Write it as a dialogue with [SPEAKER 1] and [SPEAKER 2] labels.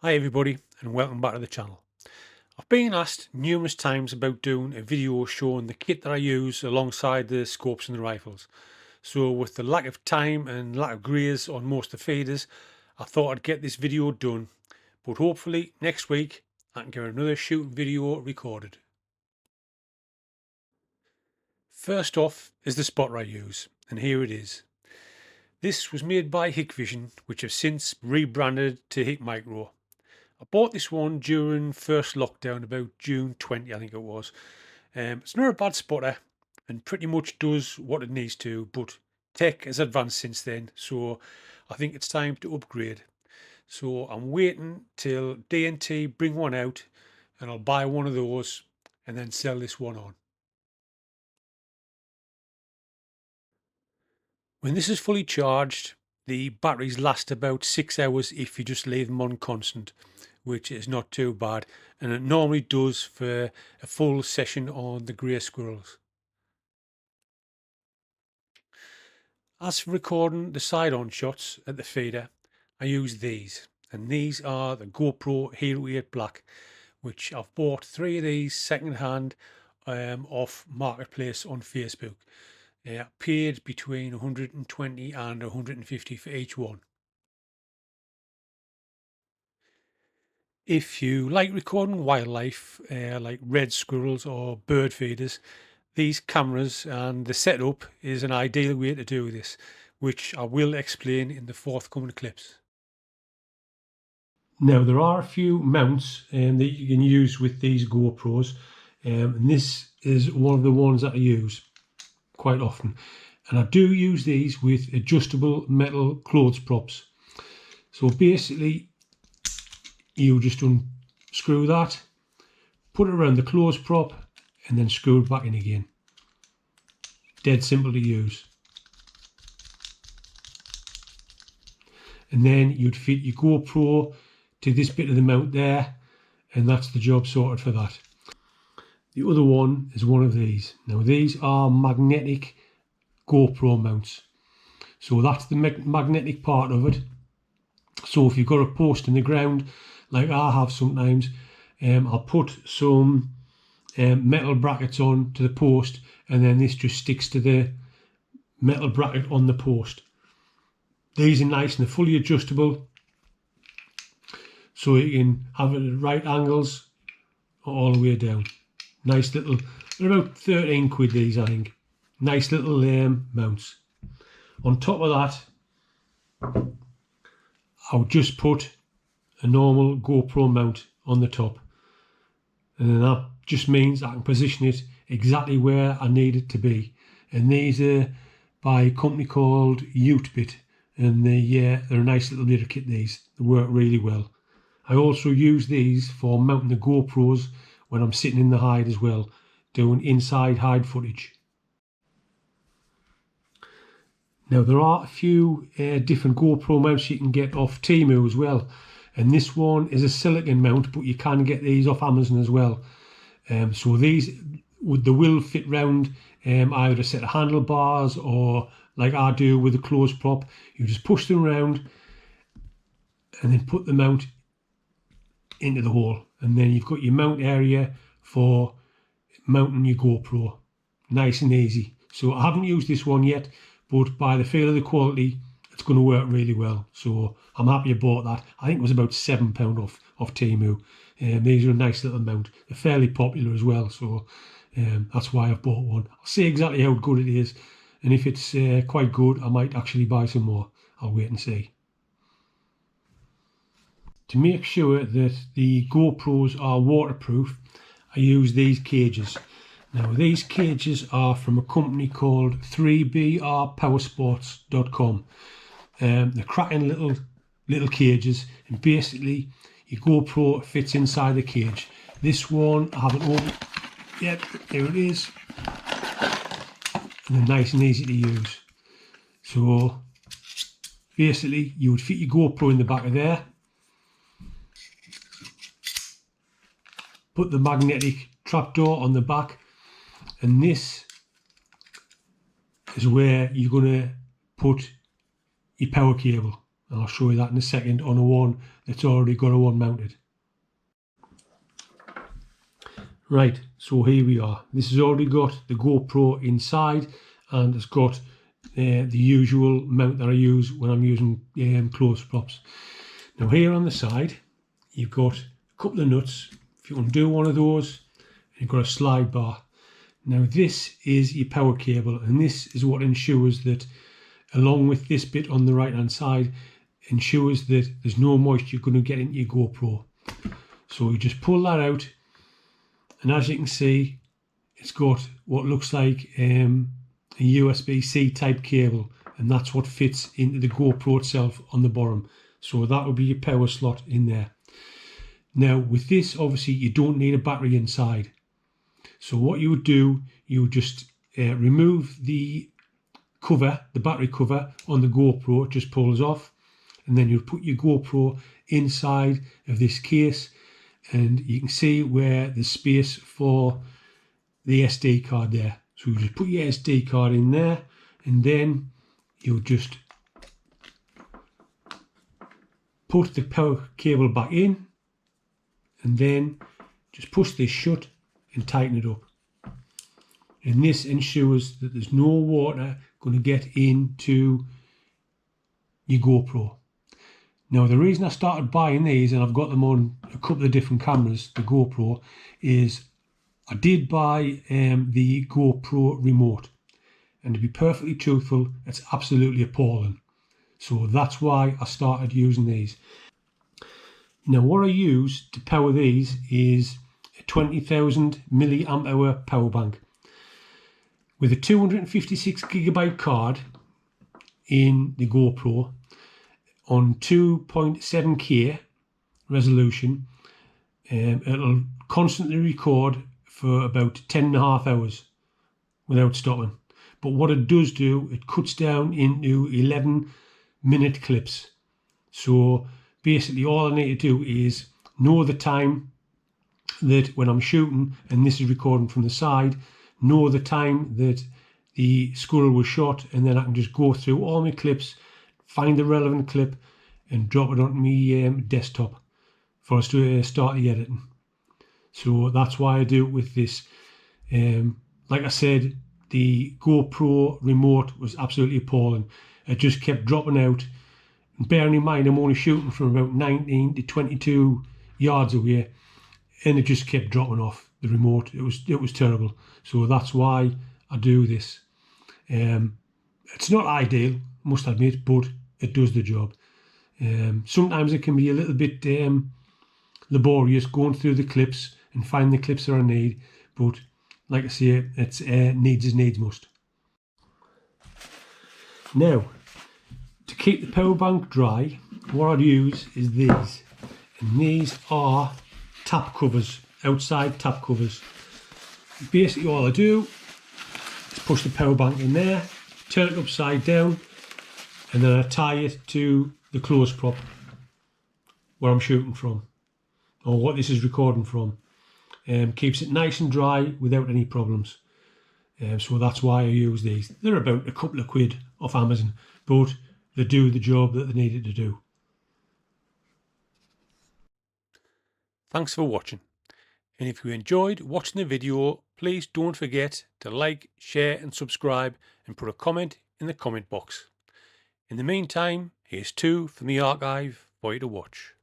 [SPEAKER 1] Hi everybody and welcome back to the channel. I've been asked numerous times about doing a video showing the kit that I use alongside the scopes and the rifles. So with the lack of time and lack of greys on most of the feeders, I thought I'd get this video done. But hopefully next week I can get another shooting video recorded. First off is the spotter I use, and here it is. This was made by Hikvison, which have since rebranded to Hikmicro. I bought this one during first lockdown about June 20 I think it was. It's not a bad spotter and pretty much does what it needs to, but tech has advanced since then, so I think it's time to upgrade. So I'm waiting till DNT bring one out and I'll buy one of those and then sell this one on. When this is fully charged, the batteries last about 6 hours if you just leave them on constant, which is not too bad, and it normally does for a full session on the Grey Squirrels. As for recording the side-on shots at the feeder, I use these, and these are the GoPro Hero 8 Black, which I've bought 3 of these second hand off Marketplace on Facebook. Paid between 120 and 150 for each one. If you like recording wildlife, like red squirrels or bird feeders, these cameras and the setup is an ideal way to do this, which I will explain in the forthcoming clips. Now there are a few mounts that you can use with these GoPros, and this is one of the ones that I use quite often. And I do use these with adjustable metal clothes props. So basically you just unscrew that, put it around the clothes prop and then screw it back in again. Dead simple to use. And then you'd fit your GoPro to this bit of the mount there, and that's the job sorted for that. The other one is one of these. Now these are magnetic GoPro mounts. So that's the magnetic part of it. So if you've got a post in the ground, like I have sometimes, I'll put some metal brackets on to the post, and then this just sticks to the metal bracket on the post. These are nice and they're fully adjustable, so you can have it at right angles all the way down. Nice little, they're about 13 quid these, I think. Nice little mounts. On top of that, I'll just put a normal GoPro mount on the top, and then that just means I can position it exactly where I need it to be. And these are by a company called Utebit, and they're a nice little bit of kit. These, they work really well. I also use these for mounting the GoPros when I'm sitting in the hide as well, doing inside hide footage. Now there are a few different GoPro mounts you can get off Temu as well, and this one is a silicon mount, but you can get these off Amazon as well. So these they will fit round either a set of handlebars, or like I do with the clothes prop, you just push them around and then put the mount into the hole, and then you've got your mount area for mounting your GoPro. Nice and easy. So I haven't used this one yet, but by the feel of the quality, it's going to work really well. So I'm happy I bought that. I think it was about £7 off Temu. These are a nice little mount. They're fairly popular as well, so that's why I've bought one. I'll see exactly how good it is, and if it's quite good, I might actually buy some more. I'll wait and see. To make sure that the GoPros are waterproof, I use these cages. Now these cages are from a company called 3brpowersports.com. They're cracking little cages, and basically your GoPro fits inside the cage. This one I haven't opened yet. Here it is, and they're nice and easy to use. So basically you would fit your GoPro in the back of there, put the magnetic trapdoor on the back, and this is where you're going to put your power cable. And I'll show you that in a second on a one that's already got a one mounted. Right, so here we are. This has already got the GoPro inside, and it's got the usual mount that I use when I'm using clothes props. Now here on the side, you've got a couple of nuts. If you undo one of those, you've got a slide bar. Now this is your power cable, and this is what ensures that, along with this bit on the right hand side, ensures that there's no moisture going to get into your GoPro. So you just pull that out, and as you can see, it's got what looks like a USB-C type cable, and that's what fits into the GoPro itself on the bottom. So that will be your power slot in there. Now with this, obviously you don't need a battery inside. So what you would do, you would just remove the cover, the battery cover on the GoPro. It just pulls off, and then you put your GoPro inside of this case, and you can see where there's space for the SD card there. So you just put your SD card in there, and then you'll just put the power cable back in, and then just push this shut and tighten it up. And this ensures that there's no water going to get into your GoPro. Now the reason I started buying these, and I've got them on a couple of different cameras, the GoPro, is I did buy the GoPro remote, and to be perfectly truthful, it's absolutely appalling. So that's why I started using these. Now what I use to power these is a 20,000 milliamp hour power bank with a 256GB card in the GoPro on 2.7K resolution. It'll constantly record for about 10.5 hours without stopping. But what it does do, it cuts down into 11-minute clips. So basically all I need to do is know the time that when I'm shooting, and this is recording from the side, know the time that the squirrel was shot, and then I can just go through all my clips, find the relevant clip, and drop it onto my desktop for us to start the editing. So that's why I do it with this. Like I said, the GoPro remote was absolutely appalling. It just kept dropping out. And bearing in mind, I'm only shooting from about 19 to 22 yards away, and it just kept dropping off the remote. It was terrible. So that's why I do this. It's not ideal, must admit, but it does the job. Sometimes it can be a little bit laborious going through the clips and find the clips that I need, but like I say, it's needs as needs must. Now, to keep the power bank dry, what I'd use is these, and these are tap covers, outside tap covers. Basically all I do is push the power bank in there, turn it upside down, and then I tie it to the clothes prop where I'm shooting from, or what this is recording from. Keeps it nice and dry without any problems. So that's why I use these. They're about a couple of quid off Amazon, but they do the job that they needed to do. Thanks for watching. And if you enjoyed watching the video, please don't forget to like, share and subscribe, and put a comment in the comment box. In the meantime, here's two from the archive for you to watch.